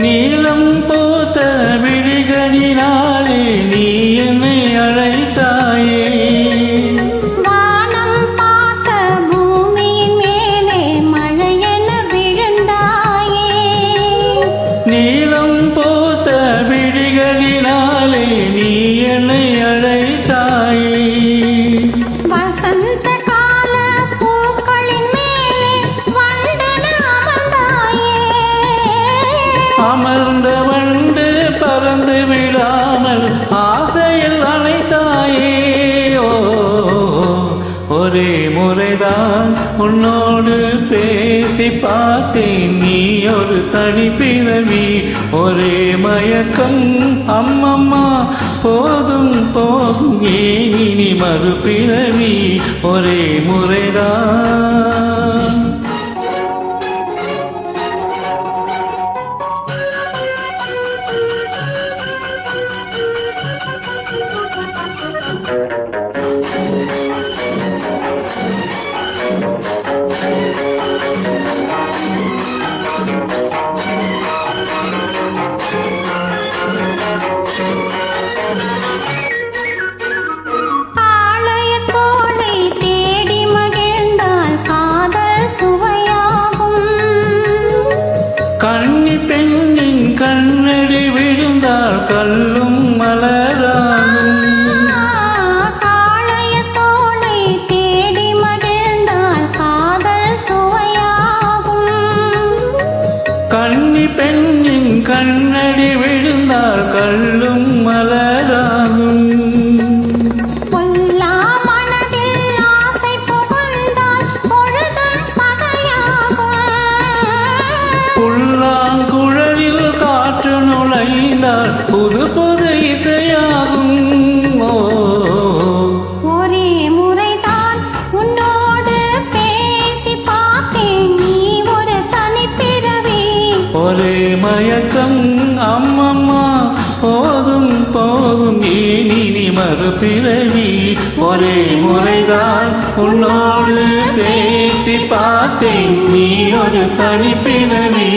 நீலம் போத்த விழிகளினாலே நீ என்னை அழைத்தாயே. வானம் பார்த்த பூமியின் மேலே மழையென விழுந்தாயே. நீலம் போத்த விழிகளினாலே நீ என்னை அழைத்தாயே. வசந்த கால பூக்களின் மேலே வண்டென அமர்ந்தாயே. அமர்ந்த வண்டு பறந்து விடாமல் ஆசையில் அழைத்தாயே. ஒரே முறைதான் உன்னோடு பேசி பார்த்தேன், நீ ஒரு தனி பிறவி. ஒரே மயக்கம் அம்மம்மா, போதும் போதும் ஏன் இனி மறுபிறவி. ஒரே முறைதான். ஆலயத்தோடை தேடி மகிழ்ந்தால் காதல் சுவையாகும். கன்னி பெண்ணின் கண்ணடி விழுந்தால் கல்லும் மலராகும். ஆலயத்தோடை தேடி மகிழ்ந்தால் காதல் சுவையாகும். கன்னி பெண்ணின் கண்ணடி விழுந்தால் கல்லும் மலராகும். பொல்லா மனதில் ஆசை புகுந்தால் பொழுதும் பகையாகும். புல்லாங்குழலில் காற்று நுழைந்தால் புது புது இசையாகும். ஒரே முறைதான் உன்னோடு பேசி பார்த்தேன், நீ ஒரு தனிப்பிறவி. ஒரே மயக்கம் அம்மம்மா, போதும் போதும் ஏன் இனி மறுபிறவி. ஒரே முறைதான் உன்னோடு பேசி பார்த்தேன், நீ ஒரு தனிப்பிறவி.